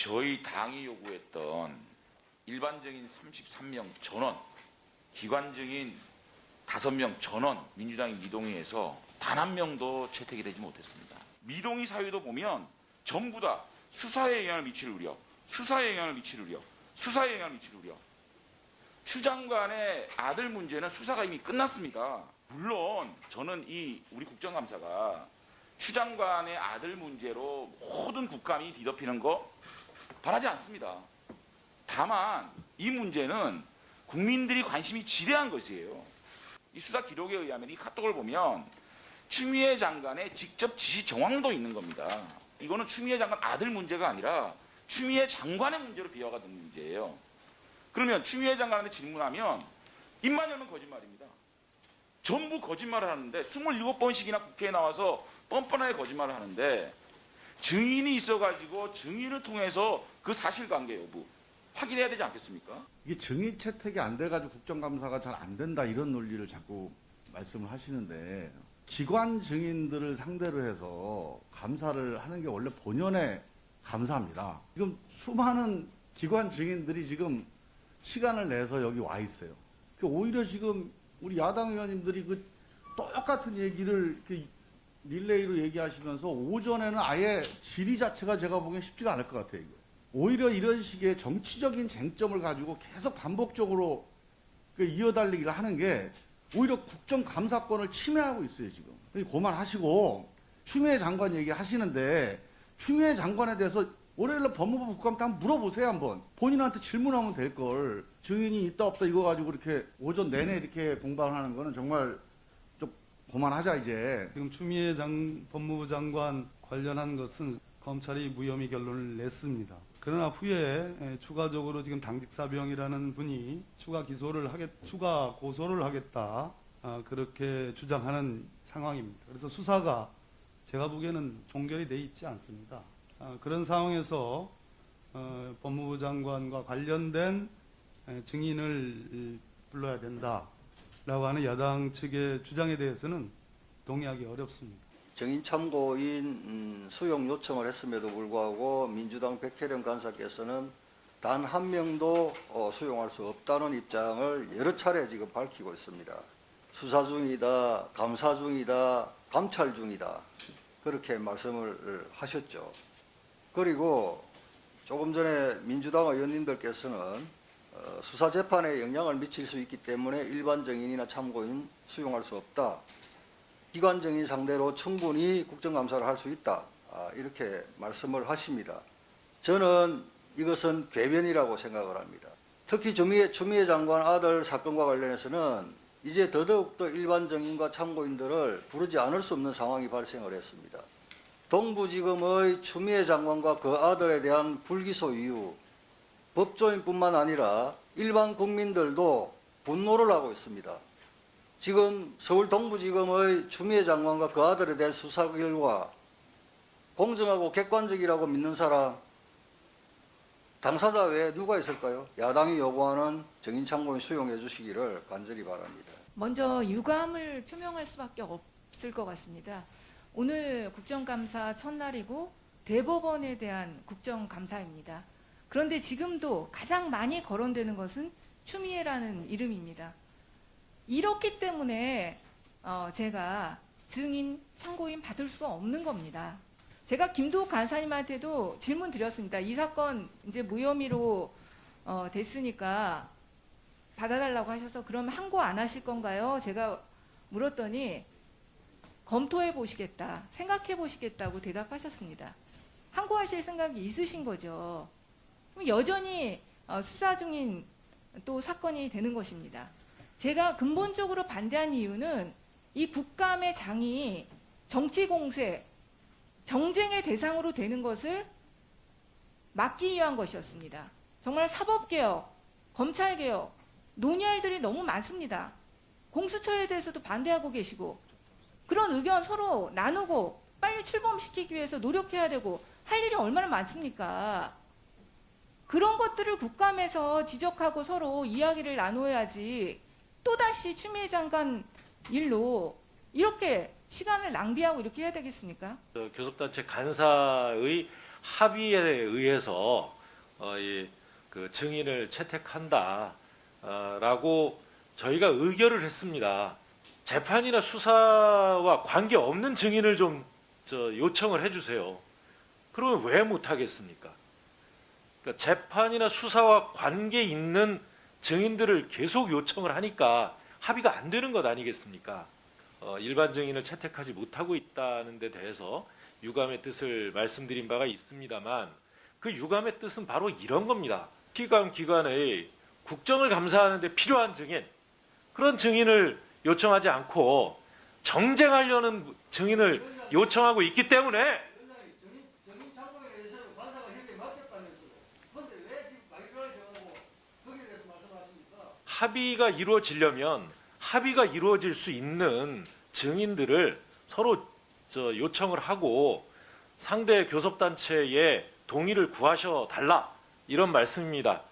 저희 당이 요구했던 일반 증인 33명 전원, 기관 증인 5명 전원 민주당이 미동의해서 단 한 명도 채택이 되지 못했습니다. 미동의 사유도 보면 전부 다 수사에 영향을 미칠 우려, 수사에 영향을 미칠 우려, 수사에 영향을 미칠 우려. 추 장관의 아들 문제는 수사가 이미 끝났습니다. 물론 저는 우리 국정감사가 추 장관의 아들 문제로 모든 국감이 뒤덮이는 거 바라지 않습니다. 다만 이 문제는 국민들이 관심이 지대한 것이에요. 이 수사 기록에 의하면 이 카톡을 보면 추미애 장관의 직접 지시 정황도 있는 겁니다. 이거는 추미애 장관 아들 문제가 아니라 추미애 장관의 문제로 비화가 된 문제예요. 그러면 추미애 장관한테 질문하면 입만 열면 거짓말입니다. 전부 거짓말을 하는데 27번씩이나 국회에 나와서 뻔뻔하게 거짓말을 하는데 증인이 있어가지고 증인을 통해서 그 사실관계 여부 확인해야 되지 않겠습니까? 이게 증인 채택이 안 돼가지고 국정감사가 잘 안 된다 이런 논리를 자꾸 말씀을 하시는데 기관 증인들을 상대로 해서 감사를 하는 게 원래 본연의 감사입니다. 지금 수많은 기관 증인들이 지금 시간을 내서 여기 와 있어요. 오히려 지금 우리 야당 의원님들이 그 똑같은 얘기를 이렇게 릴레이로 얘기하시면서 오전에는 아예 질의 자체가 제가 보기엔 쉽지가 않을 것 같아요. 이거. 오히려 이런 식의 정치적인 쟁점을 가지고 계속 반복적으로 이어달리기를 하는 게 오히려 국정감사권을 침해하고 있어요, 지금. 그만하시고 추미애 장관 얘기하시는데 추미애 장관에 대해서 월요일날 법무부 국감 때 한번 물어보세요, 한번. 본인한테 질문하면 될 걸. 증인이 있다 없다 이거 가지고 이렇게 오전 내내 이렇게 공방하는 거는 정말 좀 그만하자, 이제. 지금 추미애 법무부 장관 관련한 것은 검찰이 무혐의 결론을 냈습니다. 그러나 후에 추가적으로 지금 당직사병이라는 분이 추가 고소를 하겠다 그렇게 주장하는 상황입니다. 그래서 수사가 제가 보기에는 종결이 돼 있지 않습니다. 그런 상황에서 법무부 장관과 관련된 증인을 불러야 된다라고 하는 야당 측의 주장에 대해서는 동의하기 어렵습니다. 증인 참고인 수용 요청을 했음에도 불구하고 민주당 백혜련 간사께서는 단 한 명도 수용할 수 없다는 입장을 여러 차례 지금 밝히고 있습니다. 수사 중이다, 감사 중이다, 감찰 중이다 그렇게 말씀을 하셨죠. 그리고 조금 전에 민주당 의원님들께서는 수사 재판에 영향을 미칠 수 있기 때문에 일반 증인이나 참고인 수용할 수 없다. 기관 증인 상대로 충분히 국정감사를 할 수 있다. 이렇게 말씀을 하십니다. 저는 이것은 궤변이라고 생각을 합니다. 특히 추미애 장관 아들 사건과 관련해서는 이제 더더욱더 일반 증인과 참고인들을 부르지 않을 수 없는 상황이 발생을 했습니다. 동부지검의 추미애 장관과 그 아들에 대한 불기소 이후 법조인뿐만 아니라 일반 국민들도 분노를 하고 있습니다. 지금 서울 동부지검의 추미애 장관과 그 아들에 대한 수사 결과 공정하고 객관적이라고 믿는 사람 당사자 외에 누가 있을까요? 야당이 요구하는 증인 참고인 수용해 주시기를 간절히 바랍니다. 먼저 유감을 표명할 수밖에 없을 것 같습니다. 오늘 국정감사 첫날이고 대법원에 대한 국정감사입니다. 그런데 지금도 가장 많이 거론되는 것은 추미애라는 이름입니다. 이렇기 때문에 제가 증인, 참고인 받을 수가 없는 겁니다. 제가 김도욱 간사님한테도 질문 드렸습니다. 이 사건 이제 무혐의로 됐으니까 받아달라고 하셔서 그러면 항고 안 하실 건가요? 제가 물었더니 검토해 보시겠다, 생각해 보시겠다고 대답하셨습니다. 항고하실 생각이 있으신 거죠. 그럼 여전히 수사 중인 또 사건이 되는 것입니다. 제가 근본적으로 반대한 이유는 이 국감의 장이 정치 공세, 정쟁의 대상으로 되는 것을 막기 위한 것이었습니다. 정말 사법개혁, 검찰개혁, 논의할 일들이 너무 많습니다. 공수처에 대해서도 반대하고 계시고 그런 의견 서로 나누고 빨리 출범시키기 위해서 노력해야 되고 할 일이 얼마나 많습니까? 그런 것들을 국감에서 지적하고 서로 이야기를 나눠야지 또다시 추미애 장관 일로 이렇게 시간을 낭비하고 이렇게 해야 되겠습니까? 교섭단체 간사의 합의에 의해서 그 증인을 채택한다라고 저희가 의결을 했습니다. 재판이나 수사와 관계 없는 증인을 좀 요청을 해주세요. 그러면 왜 못하겠습니까? 그러니까 재판이나 수사와 관계 있는 증인들을 계속 요청을 하니까 합의가 안 되는 것 아니겠습니까? 일반 증인을 채택하지 못하고 있다는 데 대해서 유감의 뜻을 말씀드린 바가 있습니다만 그 유감의 뜻은 바로 이런 겁니다. 기관의 국정을 감사하는 데 필요한 증인, 그런 증인을 요청하지 않고 정쟁하려는 증인을 요청하고 있기 때문에 정인 참고에 대해서는 관사가 협의에 맡겼다면서요. 그런데 왜 지금 마이크를 정하고 거기에 대해서 말씀하십니까? 합의가 이루어지려면 합의가 이루어질 수 있는 증인들을 서로 요청을 하고 상대 교섭단체에 동의를 구하셔 달라, 이런 말씀입니다.